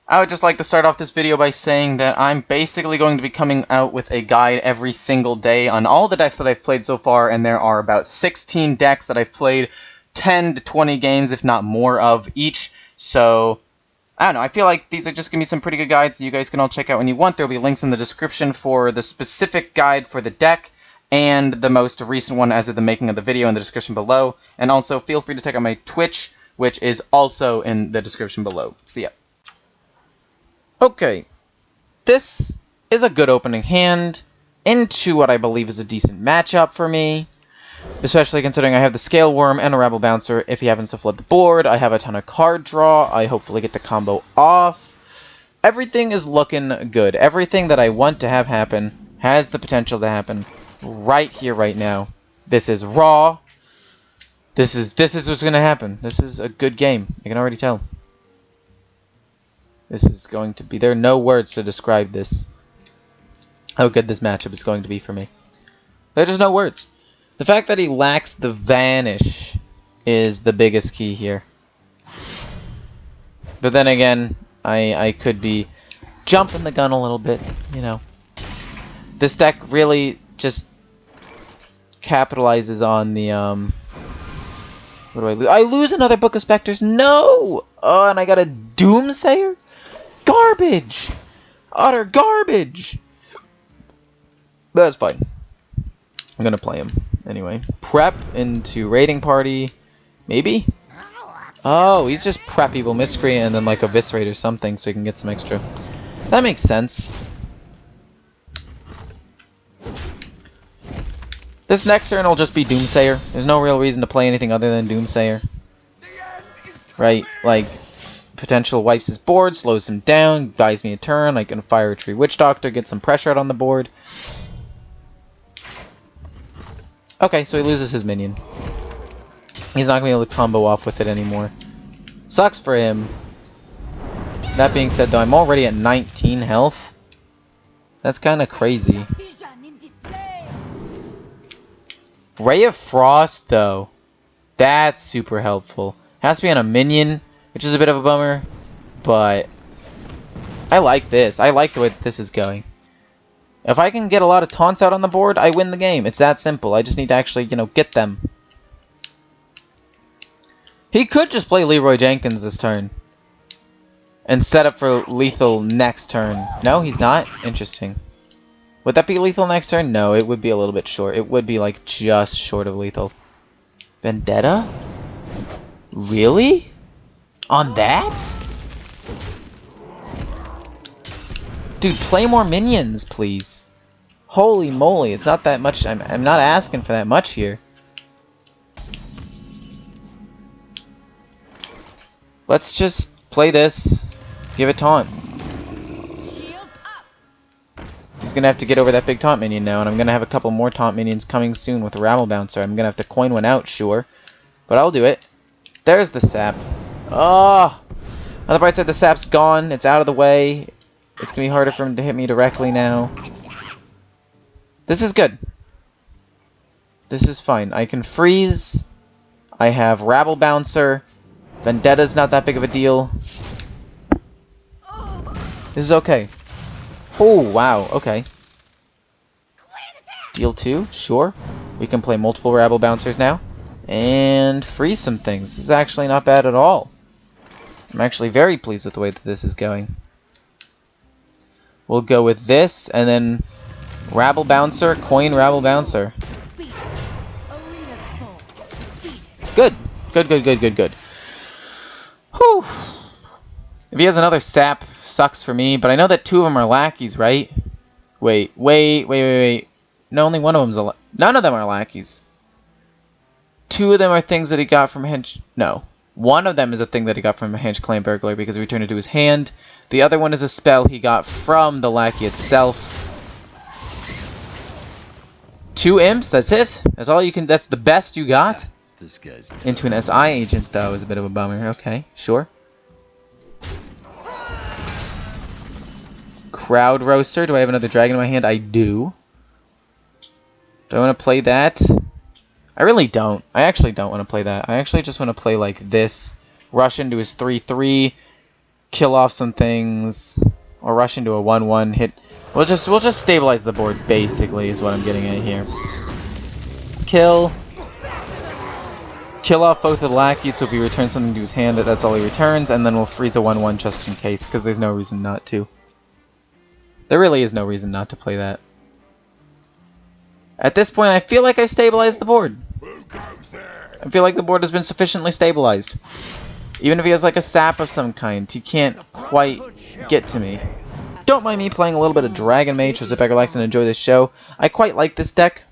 I would just like to start off this video by saying that I'm basically going to be coming out with a guide every single day on all the decks that I've played so far, and there are about 16 decks that I've played 10 to 20 games, if not more, of each. So, I don't know, I feel like these are just going to be some pretty good guides that you guys can all check out when you want. There will be links in the description for the specific guide for the deck, and the most recent one as of the making of the video in the description below. And also, feel free to check out my Twitch, which is also in the description below. See ya. Okay, this is a good opening hand into what I believe is a decent matchup for me, especially considering I have the Scale Worm and a Rabble Bouncer. If he happens to flood the board, I have a ton of card draw. I hopefully get the combo off. Everything is looking good. Everything that I want to have happen has the potential to happen right here, right now. This is raw. This is what's going to happen. This is a good game. I can already tell. This is going to be... There are no words to describe this. How good this matchup is going to be for me. There's just no words. The fact that he lacks the Vanish is the biggest key here. But then again, I could be jumping the gun a little bit, you know. This deck really just capitalizes on the... What do I lose? I lose another Book of Specters. No! Oh, and I got a Doomsayer? Garbage! Utter garbage! But that's fine. I'm gonna play him. Anyway. Prep into Raiding Party. Maybe? Oh, he's just Prep Evil Miscreant and then like Eviscerate or something so he can get some extra. That makes sense. This next turn will just be Doomsayer. There's no real reason to play anything other than Doomsayer. Right? Like... Potential wipes his board, slows him down, buys me a turn. I can fire a Tree Witch Doctor, get some pressure out on the board. Okay, so he loses his minion. He's not going to be able to combo off with it anymore. Sucks for him. That being said, though, I'm already at 19 health. That's kind of crazy. Ray of Frost, though. That's super helpful. Has to be on a minion, which is a bit of a bummer, but I like this. I like the way that this is going. If I can get a lot of taunts out on the board, I win the game. It's that simple. I just need to actually, you know, get them. He could just play Leroy Jenkins this turn and set up for lethal next turn. No, he's not? Interesting. Would that be lethal next turn? No, it would be a little bit short. It would be, like, just short of lethal. Vendetta? Really? On that? Dude, play more minions, please. Holy moly, it's not that much. I'm not asking for that much here. Let's just play this. Give it taunt. He's gonna have to get over that big taunt minion now, and I'm gonna have a couple more taunt minions coming soon with a Rabble Bouncer. I'm gonna have to coin one out, sure. But I'll do it. There's the sap. Oh! On the bright side, the sap's gone. It's out of the way. It's going to be harder for him to hit me directly now. This is good. This is fine. I can freeze. I have Rabble Bouncer. Vendetta's not that big of a deal. This is okay. Oh, wow. Okay. Deal 2? Sure. We can play multiple Rabble Bouncers now. And freeze some things. This is actually not bad at all. I'm actually very pleased with the way that this is going. We'll go with this, and then Rabble Bouncer, coin Rabble Bouncer. Good. Good, good, good, good, good. Whew. If he has another sap, sucks for me, but I know that 2 of them are lackeys, right? Wait. No, only one of them's a none of them are lackeys. 2 of them are things that he got from Henge... No. One of them is a thing that he got from a Henge Clan Burglar because he returned it to his hand. The other one is a spell he got from the lackey itself. 2 imps, that's it? That's all you can... That's the best you got? This guy's into an SI agent, though, is a bit of a bummer. Okay, sure. Crowd Roaster. Do I have another dragon in my hand? I do. Do I want to play that? I really don't. I actually don't want to play that. I actually just want to play like this. Rush into his 3/3. kill off some things, or rush into a 1/1 hit. We'll just stabilize the board, basically, is what I'm getting at here. Kill off both of the lackeys, so if he returns something to his hand, that's all he returns, and then we'll freeze a 1/1 just in case, because there's no reason not to. There really is no reason not to play that. At this point, I feel like I've stabilized the board. I feel like the board has been sufficiently stabilized. Even if he has like a sap of some kind, he can't quite get to me. Don't mind me playing a little bit of Dragon Mage, so sit back, relax, and enjoy this show. I quite like this deck.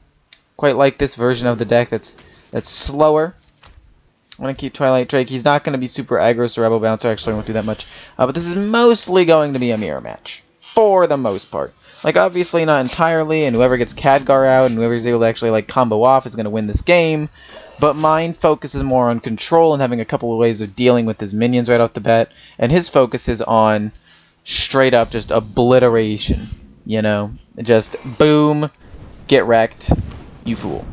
Quite like this version of the deck that's slower. I'm going to keep Twilight Drake. He's not going to be super aggro, so Rebel Bouncer actually won't do that much. But this is mostly going to be a mirror match. For the most part. Like, obviously not entirely, and whoever gets Khadgar out and whoever's able to actually, like, combo off is going to win this game. But mine focuses more on control and having a couple of ways of dealing with his minions right off the bat. And his focus is on straight up just obliteration. You know? Just boom, get wrecked, you fool.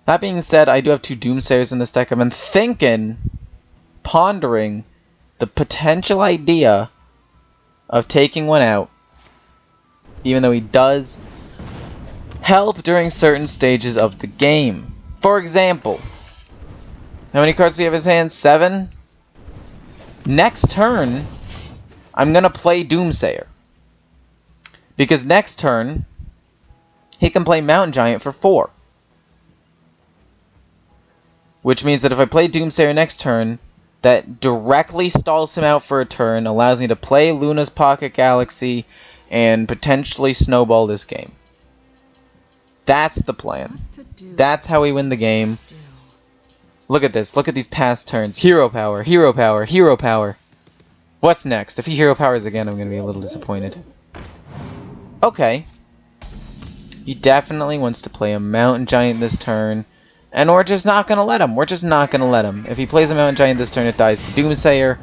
That being said, I do have 2 Doomsayers in this deck. I've been thinking, pondering the potential idea of taking one out, even though he does help during certain stages of the game. For example, how many cards do you have in his hand? 7? Next turn, I'm going to play Doomsayer. Because next turn, he can play Mountain Giant for 4. Which means that if I play Doomsayer next turn, that directly stalls him out for a turn, allows me to play Luna's Pocket Galaxy, and potentially snowball this game. That's the plan. That's how we win the game. Look at this. Look at these past turns. Hero power, hero power, hero power. What's next? If he hero powers again, I'm going to be a little disappointed. Okay. He definitely wants to play a Mountain Giant this turn. And we're just not going to let him. We're just not going to let him. If he plays a Mountain Giant this turn, it dies to Doomsayer.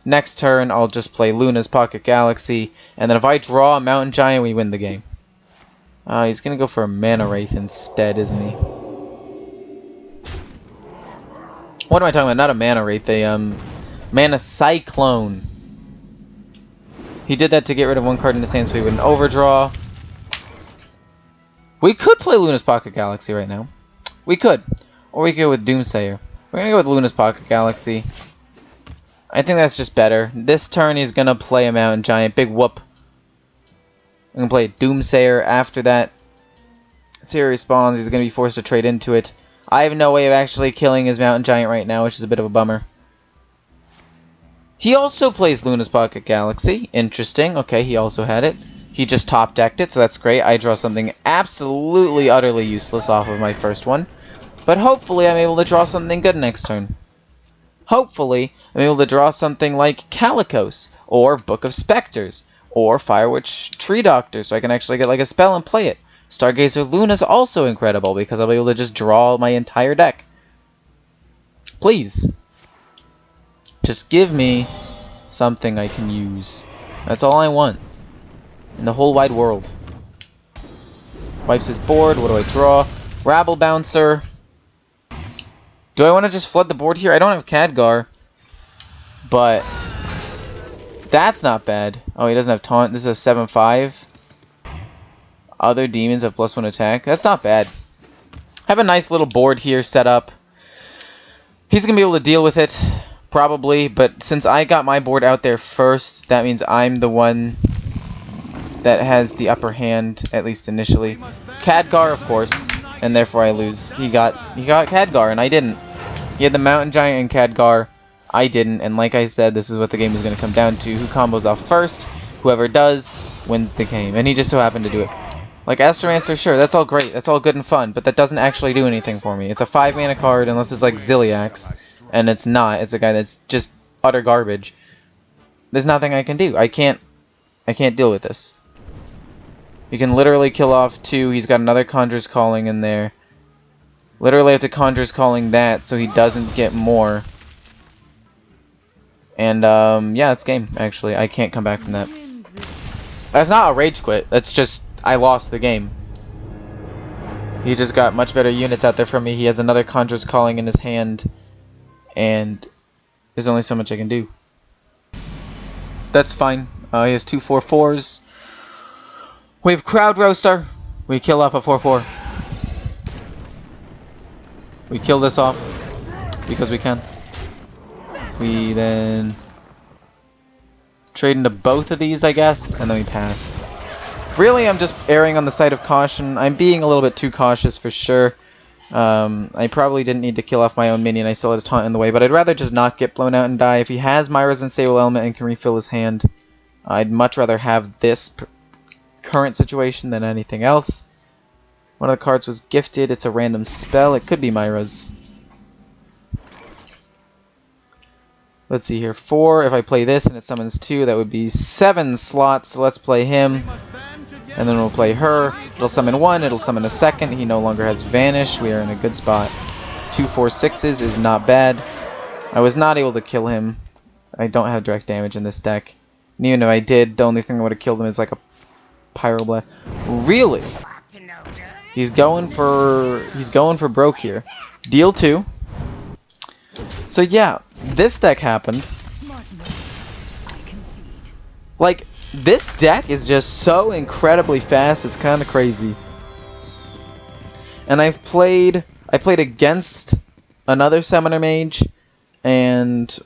Next turn, I'll just play Luna's Pocket Galaxy. And then if I draw a Mountain Giant, we win the game. He's going to go for a Mana Wraith instead, isn't he? What am I talking about? Not a Mana Wraith. A Mana Cyclone. He did that to get rid of 1 card in his hand so he wouldn't overdraw. We could play Luna's Pocket Galaxy right now. We could. Or we could go with Doomsayer. We're going to go with Luna's Pocket Galaxy. I think that's just better. This turn he's going to play a Mountain Giant. Big whoop. I'm going to play a Doomsayer after that. Seer respawns. He's going to be forced to trade into it. I have no way of actually killing his Mountain Giant right now, which is a bit of a bummer. He also plays Luna's Pocket Galaxy. Interesting. Okay, he also had it. He just top decked it, so that's great. I draw something absolutely, utterly useless off of my first one. But hopefully I'm able to draw something good next turn. Hopefully I'm able to draw something like Calicos, or Book of Specters, or Firewitch Tree Doctor, so I can actually get like a spell and play it. Stargazer Luna's also incredible, because I'll be able to just draw my entire deck. Please. Just give me something I can use. That's all I want. In the whole wide world. Wipes his board. What do I draw? Rabble Bouncer. Do I want to just flood the board here? I don't have Khadgar. But that's not bad. Oh, he doesn't have Taunt. This is a 7/5. Other demons have +1 attack. That's not bad. Have a nice little board here set up. He's going to be able to deal with it. Probably. But since I got my board out there first, that means I'm the one that has the upper hand, at least initially. Khadgar, of course, and therefore I lose. He got Khadgar, and I didn't. He had the Mountain Giant and Khadgar. I didn't, and like I said, this is what the game is going to come down to. Who combos off first, whoever does, wins the game. And he just so happened to do it. Like Astromancer, sure, that's all great. That's all good and fun, but that doesn't actually do anything for me. It's a 5-mana card, unless it's like Ziliax, and it's not. It's a guy that's just utter garbage. There's nothing I can do. I can't deal with this. You can literally kill off 2. He's got another Conjurer's Calling in there. Literally have to Conjurer's Calling that so he doesn't get more. And, yeah, it's game, actually. I can't come back from that. That's not a rage quit. That's just, I lost the game. He just got much better units out there from me. He has another Conjurer's Calling in his hand. And there's only so much I can do. That's fine. He has 2 4/4s. We have Crowd Roaster. We kill off a 4/4. We kill this off because we can. We then trade into both of these, I guess, and then we pass. Really, I'm just erring on the side of caution. I'm being a little bit too cautious for sure. I probably didn't need to kill off my own minion. I still had a taunt in the way, but I'd rather just not get blown out and die. If he has Myra's Unstable Element and can refill his hand, I'd much rather have this current situation than anything else. One of the cards was gifted. It's a random spell. It could be Myra's. Let's see here. 4. If I play this and it summons 2, that would be 7 slots. So let's play him. And then we'll play her. It'll summon 1. It'll summon a 2nd. He no longer has Vanish. We are in a good spot. 2 4/6s is not bad. I was not able to kill him. I don't have direct damage in this deck. And even if I did, the only thing that would have killed him is like a Pyroblast. Really? He's going for broke here. Deal 2. So yeah, this deck happened. Like, this deck is just so incredibly fast, it's kind of crazy. And I played against another Summoner Mage, and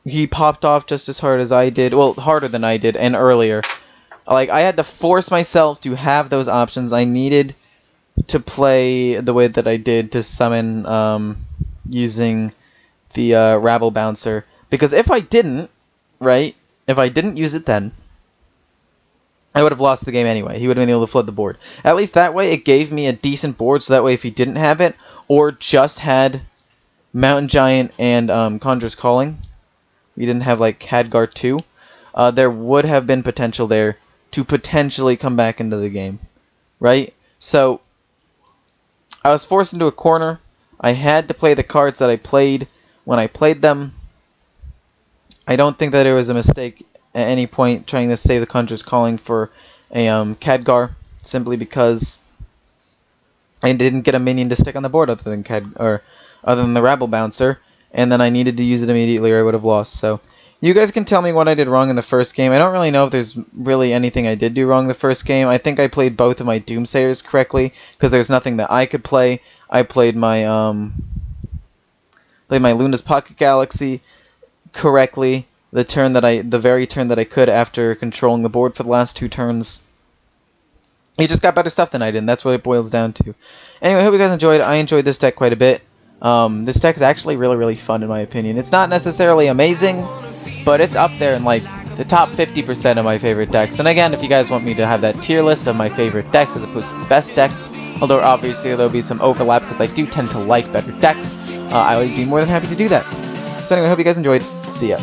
he popped off just as hard as I did. Well, harder than I did, and earlier. Like, I had to force myself to have those options. I needed to play the way that I did to summon using the Rabble Bouncer. Because if I didn't, right, if I didn't use it then, I would have lost the game anyway. He would have been able to flood the board. At least that way it gave me a decent board, so that way if he didn't have it, or just had Mountain Giant and Conjurer's Calling, we didn't have like Khadgar 2, there would have been potential there to potentially come back into the game, right? So I was forced into a corner. I had to play the cards that I played when I played them. I don't think that it was a mistake at any point trying to save the Conjurer's Calling for a Khadgar, simply because I didn't get a minion to stick on the board other than other than the Rabble Bouncer, and then I needed to use it immediately or I would have lost. So you guys can tell me what I did wrong in the first game. I don't really know if there's really anything I did do wrong the first game. I think I played both of my Doomsayers correctly because there's nothing that I could play. I played my Luna's Pocket Galaxy correctly. The very turn that I could after controlling the board for the last 2 turns. He just got better stuff than I did, and that's what it boils down to. Anyway, I hope you guys enjoyed. I enjoyed this deck quite a bit. This deck is actually really, really fun in my opinion. It's not necessarily amazing, but it's up there in like the top 50% of my favorite decks. And again, if you guys want me to have that tier list of my favorite decks as opposed to the best decks, although obviously there'll be some overlap because I do tend to like better decks, I would be more than happy to do that. So anyway, I hope you guys enjoyed. See ya.